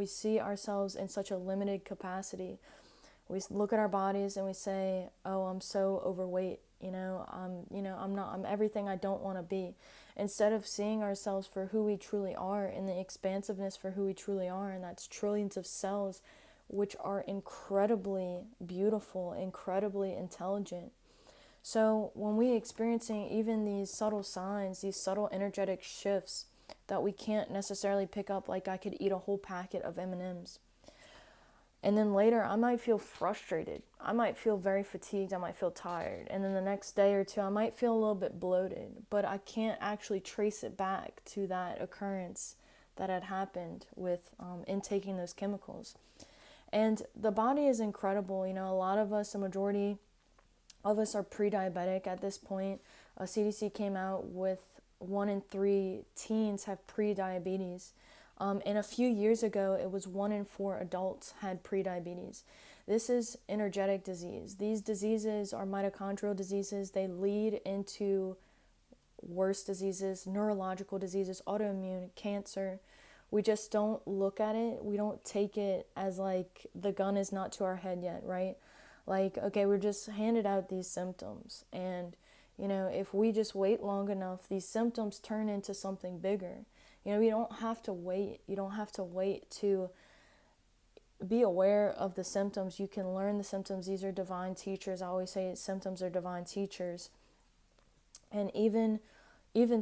we see ourselves in such a limited capacity. We look at our bodies and we say, "Oh, I'm so overweight. I'm everything I don't want to be." Instead of seeing ourselves for who we truly are, and the expansiveness for who we truly are, and that's trillions of cells, which are incredibly beautiful, incredibly intelligent. So when we experiencing even these subtle signs, these subtle energetic shifts that we can't necessarily pick up, like I could eat a whole packet of M&Ms. And then later I might feel frustrated. I might feel very fatigued. I might feel tired. And then the next day or two I might feel a little bit bloated, but I can't actually trace it back to that occurrence that had happened with intaking those chemicals. And the body is incredible. A lot of us, a majority of us are pre-diabetic at this point. CDC came out with 1 in 3 teens have pre-diabetes. And a few years ago, it was 1 in 4 adults had pre-diabetes. This is energetic disease. These diseases are mitochondrial diseases. They lead into worse diseases, neurological diseases, autoimmune, cancer. We just don't look at it. We don't take it as like the gun is not to our head yet, right? Like, okay, we're just handed out these symptoms. And, if we just wait long enough, these symptoms turn into something bigger. You don't have to wait. You don't have to wait to be aware of the symptoms. You can learn the symptoms. These are divine teachers. I always say symptoms are divine teachers. And even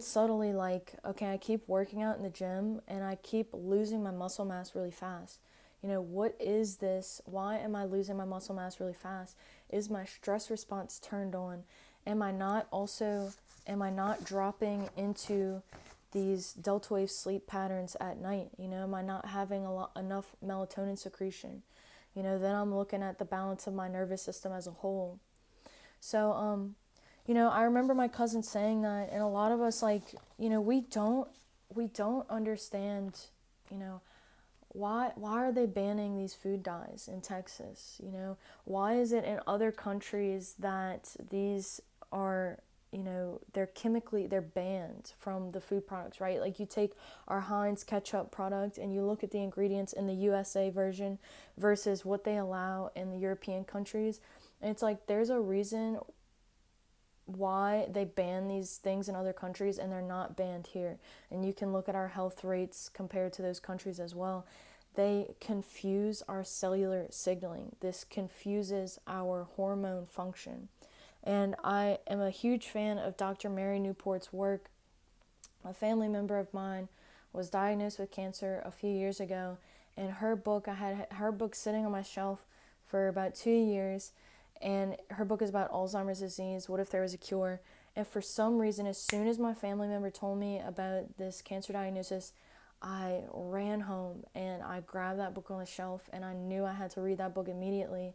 subtly, like, okay, I keep working out in the gym and I keep losing my muscle mass really fast. What is this? Why am I losing my muscle mass really fast? Is my stress response turned on? Am I not dropping into these delta wave sleep patterns at night? Am I not having enough melatonin secretion? Then I'm looking at the balance of my nervous system as a whole. So, I remember my cousin saying that, and a lot of us, like, we don't understand, why are they banning these food dyes in Texas? Why is it in other countries that these are, they're banned from the food products, right? Like, you take our Heinz ketchup product and you look at the ingredients in the USA version versus what they allow in the European countries, and it's like there's a reason why they ban these things in other countries and they're not banned here. And you can look at our health rates compared to those countries as well. They confuse our cellular signaling. This confuses our hormone function. And I am a huge fan of Dr. Mary Newport's work. A family member of mine was diagnosed with cancer a few years ago, and I had her book sitting on my shelf for about 2 years. And her book is about Alzheimer's disease, what if there was a cure. And for some reason, as soon as my family member told me about this cancer diagnosis, I ran home and I grabbed that book on the shelf, and I knew I had to read that book immediately.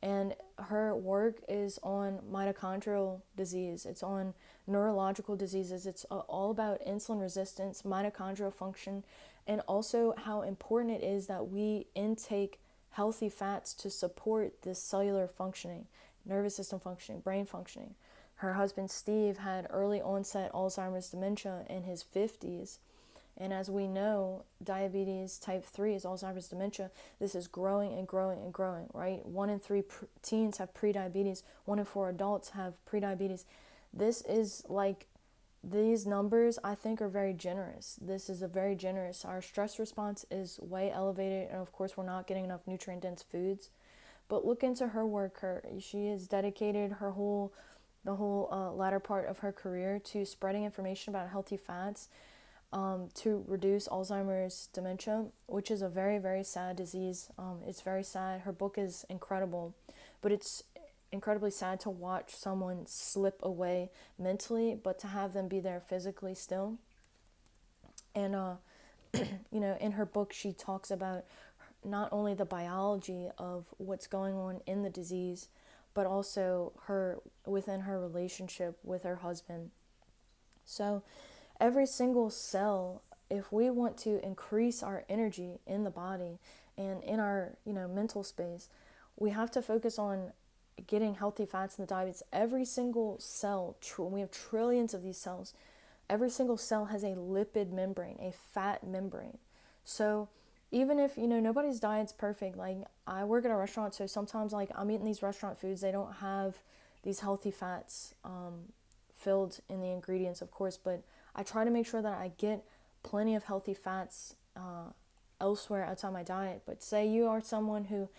And her work is on mitochondrial disease. It's on neurological diseases. It's all about insulin resistance, mitochondrial function, and also how important it is that we intake healthy fats to support this cellular functioning, nervous system functioning, brain functioning. Her husband Steve had early onset Alzheimer's dementia in his 50s. And as we know, diabetes type 3 is Alzheimer's dementia. This is growing and growing and growing, right? 1 in 3 teens have prediabetes. 1 in 4 adults have prediabetes. This is like, these numbers I think are very generous. This is a very generous. Our stress response is way elevated, and of course we're not getting enough nutrient dense foods. But look into her work. She has dedicated the whole latter part of her career to spreading information about healthy fats, to reduce Alzheimer's dementia, which is a very, very sad disease. It's very sad. Her book is incredible, but it's incredibly sad to watch someone slip away mentally, but to have them be there physically still. And in her book she talks about not only the biology of what's going on in the disease, but also within her relationship with her husband. So every single cell, if we want to increase our energy in the body and in our mental space, we have to focus on getting healthy fats in the diet. It's every single cell, we have trillions of these cells. Every single cell has a lipid membrane, a fat membrane. So even if, nobody's diet's perfect. Like, I work at a restaurant, so sometimes, like, I'm eating these restaurant foods, they don't have these healthy fats filled in the ingredients, of course, but I try to make sure that I get plenty of healthy fats elsewhere outside my diet. But say you are someone who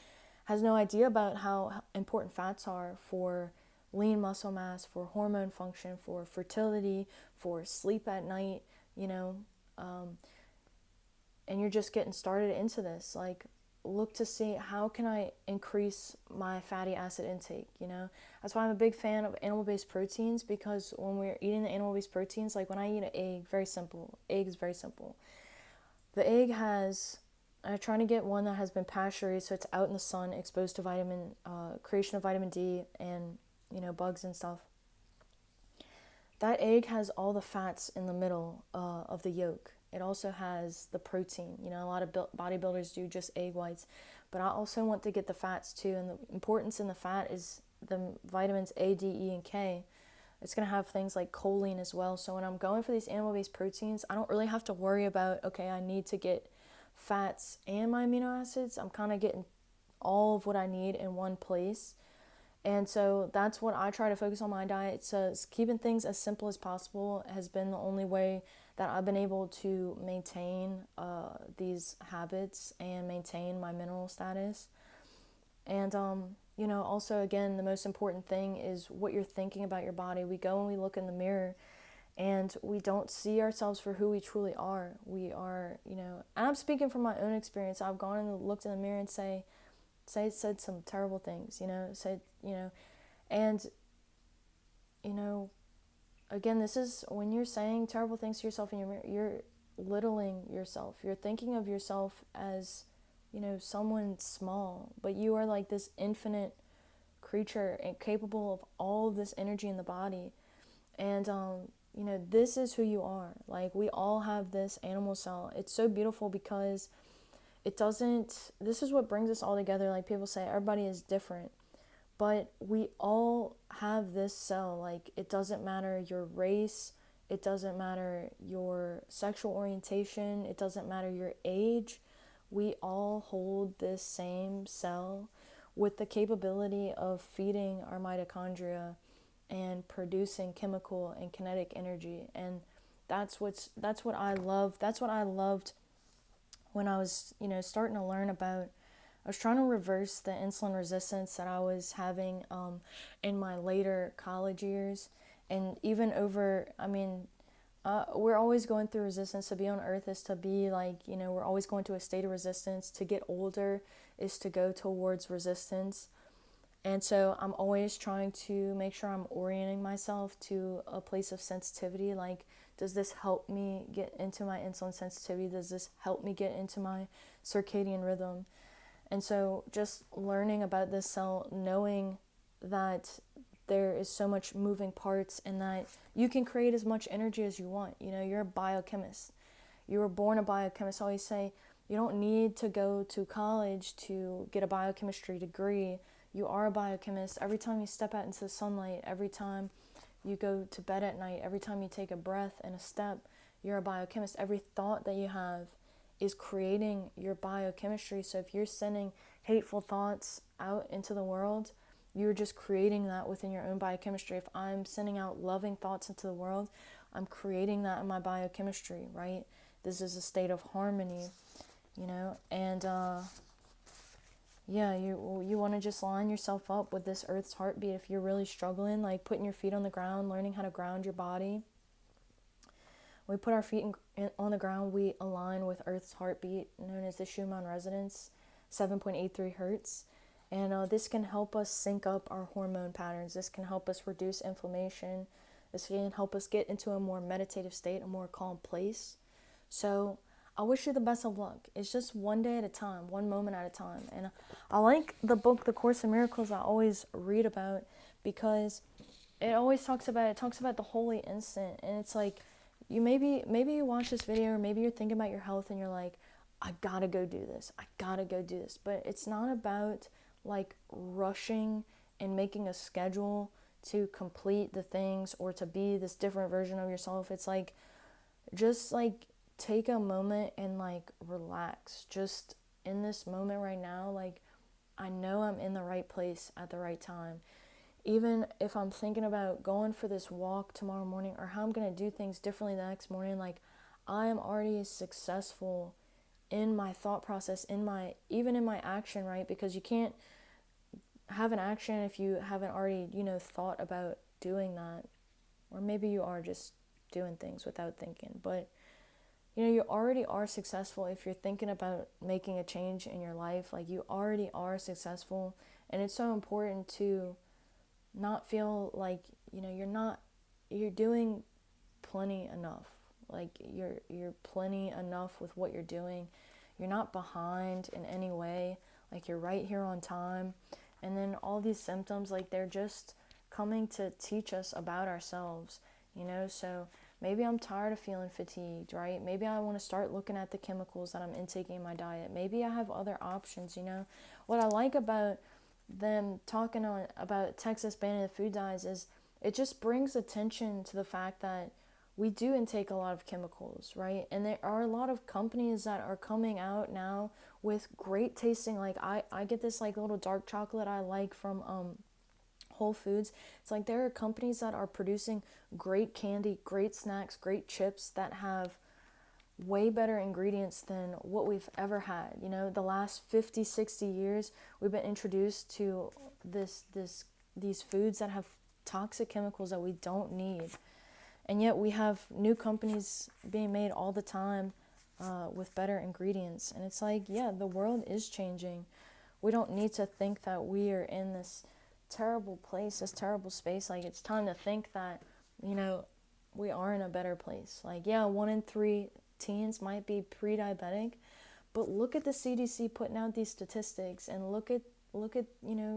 has no idea about how important fats are for lean muscle mass, for hormone function, for fertility, for sleep at night, you know, and you're just getting started into this, like, look to see how can I increase my fatty acid intake, That's why I'm a big fan of animal-based proteins, because when we're eating the animal-based proteins, like when I eat an egg, very simple. Egg is very simple. The egg has, I'm trying to get one that has been pasteurized, so it's out in the sun, exposed to creation of vitamin D and, bugs and stuff. That egg has all the fats in the middle of the yolk. It also has the protein. A lot of bodybuilders do just egg whites, but I also want to get the fats too. And the importance in the fat is the vitamins A, D, E, and K. It's going to have things like choline as well. So when I'm going for these animal-based proteins, I don't really have to worry about, okay, I need to get fats and my amino acids. I'm kind of getting all of what I need in one place. And so that's what I try to focus on my diet. So keeping things as simple as possible has been the only way that I've been able to maintain these habits and maintain my mineral status. And, also, again, the most important thing is what you're thinking about your body. We go and we look in the mirror and we don't see ourselves for who we truly are. We are, and I'm speaking from my own experience. I've gone and looked in the mirror and said some terrible things, and, again, this is when you're saying terrible things to yourself in your mirror, you're littling yourself. You're thinking of yourself as, someone small, but you are like this infinite creature and capable of all of this energy in the body. And, this is who you are. Like, we all have this animal cell. It's so beautiful because this is what brings us all together. Like, people say everybody is different, but we all have this cell. Like, it doesn't matter your race, it doesn't matter your sexual orientation, it doesn't matter your age. We all hold this same cell with the capability of feeding our mitochondria and producing chemical and kinetic energy. And that's what I love. That's what I loved when I was, starting to learn about. I was trying to reverse the insulin resistance that I was having in my later college years, and even over. We're always going through resistance. To be on Earth is to be like, we're always going to a state of resistance. To get older is to go towards resistance. And so I'm always trying to make sure I'm orienting myself to a place of sensitivity. Like, does this help me get into my insulin sensitivity? Does this help me get into my circadian rhythm? And so just learning about this cell, knowing that there is so much moving parts and that you can create as much energy as you want. You're a biochemist. You were born a biochemist. I always say you don't need to go to college to get a biochemistry degree. You are a biochemist. Every time you step out into the sunlight, every time you go to bed at night, every time you take a breath and a step, you're a biochemist. Every thought that you have is creating your biochemistry. So if you're sending hateful thoughts out into the world, you're just creating that within your own biochemistry. If I'm sending out loving thoughts into the world, I'm creating that in my biochemistry, right? This is a state of harmony, and you want to just line yourself up with this Earth's heartbeat. If you're really struggling, like putting your feet on the ground, learning how to ground your body. When we put our feet on the ground, we align with Earth's heartbeat, known as the Schumann resonance, 7.83 hertz. And this can help us sync up our hormone patterns. This can help us reduce inflammation. This can help us get into a more meditative state, a more calm place. So I wish you the best of luck. It's just one day at a time, one moment at a time. And I like the book, The Course in Miracles, I always read about, because it always talks about the holy instant. And it's like, maybe you watch this video, or maybe you're thinking about your health and you're like, I gotta go do this. But it's not about like rushing and making a schedule to complete the things or to be this different version of yourself. It's like, just like take a moment and like relax. Just in this moment right now, like I know I'm in the right place at the right time. Even if I'm thinking about going for this walk tomorrow morning or how I'm going to do things differently the next morning, like I am already successful in my thought process, in my even in my action, right? Because you can't have an action if you haven't already, thought about doing that. Or maybe you are just doing things without thinking. But you already are successful if you're thinking about making a change in your life. Like you already are successful, and it's so important to not feel like, you're doing plenty enough. Like you're plenty enough with what you're doing. You're not behind in any way. Like you're right here on time. And then all these symptoms, like they're just coming to teach us about ourselves, so maybe I'm tired of feeling fatigued, right? Maybe I want to start looking at the chemicals that I'm intaking in my diet. Maybe I have other options. What I like about them talking about Texas banning the food dyes is it just brings attention to the fact that we do intake a lot of chemicals, right? And there are a lot of companies that are coming out now with great tasting, like I get this like little dark chocolate I like from Whole Foods. It's like there are companies that are producing great candy, great snacks, great chips that have way better ingredients than what we've ever had. The last 50, 60 years, we've been introduced to these foods that have toxic chemicals that we don't need. And yet we have new companies being made all the time with better ingredients. And it's like, yeah, the world is changing. We don't need to think that we are in this terrible place, this terrible space. Like it's time to think that, we are in a better place. Like, yeah, 1 in 3 teens might be pre-diabetic, but look at the CDC putting out these statistics, and look at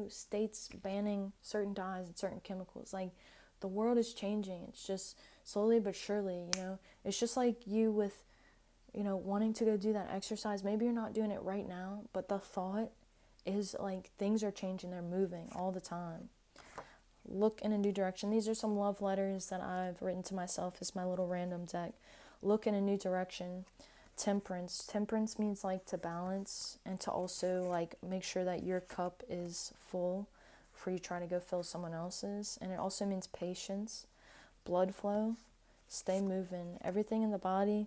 states banning certain dyes and certain chemicals. Like the world is changing. It's just slowly but surely. It's just like you with wanting to go do that exercise. Maybe you're not doing it right now, but the thought is like things are changing. They're moving all the time. Look in a new direction. These are some love letters that I've written to myself as my little random deck. Look in a new direction. Temperance. Temperance means like to balance and to also like make sure that your cup is full before you try to go fill someone else's. And it also means patience. Blood flow. Stay moving. Everything in the body.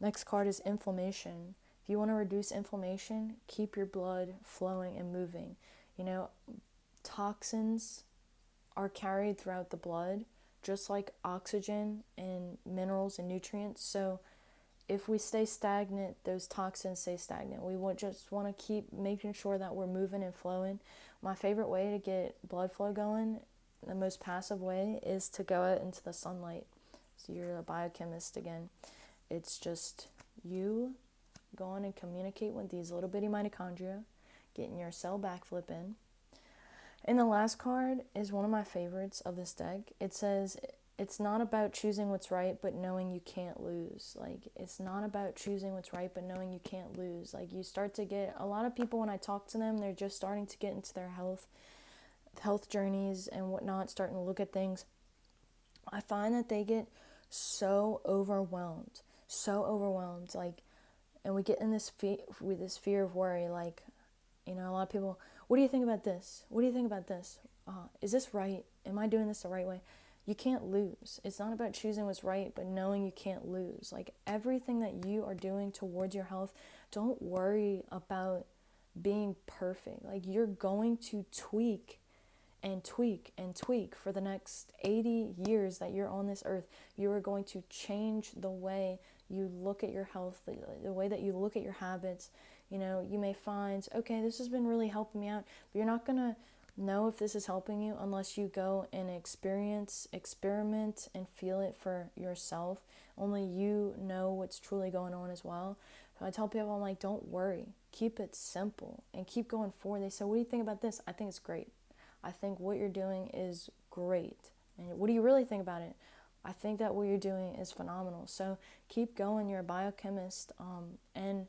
Next card is inflammation. If you want to reduce inflammation, keep your blood flowing and moving. Toxins are carried throughout the blood, just like oxygen and minerals and nutrients. So if we stay stagnant, those toxins stay stagnant. We just want to keep making sure that we're moving and flowing. My favorite way to get blood flow going, the most passive way, is to go out into the sunlight. So you're a biochemist again. It's just you going and communicate with these little bitty mitochondria, getting your cell backflip in. And the last card is one of my favorites of this deck. It says, it's not about choosing what's right, but knowing you can't lose. Like, it's not about choosing what's right, but knowing you can't lose. Like, you start to get, a lot of people, when I talk to them, they're just starting to get into their health journeys and whatnot, starting to look at things. I find that they get so overwhelmed, like, and we get in this fear of worry, like, a lot of people, what do you think about this? What do you think about this? Is this right? Am I doing this the right way? You can't lose. It's not about choosing what's right, but knowing you can't lose. Like everything that you are doing towards your health, don't worry about being perfect. Like you're going to tweak and tweak and tweak for the next 80 years that you're on this earth. You are going to change the way you look at your health, the way that you look at your habits. You may find, okay, this has been really helping me out, but you're not going to know if this is helping you unless you go and experiment, and feel it for yourself. Only you know what's truly going on as well. So I tell people, I'm like, don't worry. Keep it simple and keep going forward. They say, what do you think about this? I think it's great. I think what you're doing is great. And what do you really think about it? I think that what you're doing is phenomenal. So keep going. You're a biochemist. And,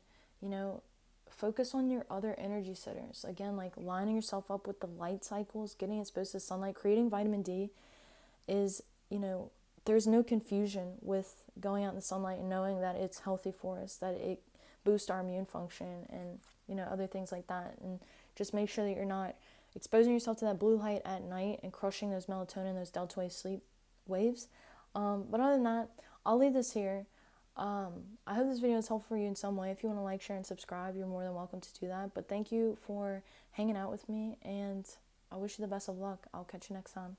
focus on your other energy centers. Again, like lining yourself up with the light cycles, getting exposed to sunlight, creating vitamin D is, there's no confusion with going out in the sunlight and knowing that it's healthy for us, that it boosts our immune function and, other things like that. And just make sure that you're not exposing yourself to that blue light at night and crushing those melatonin, those delta wave sleep waves. But other than that, I'll leave this here. I hope this video is helpful for you in some way. If you want to like, share, and subscribe, you're more than welcome to do that. But thank you for hanging out with me, and I wish you the best of luck. I'll catch you next time.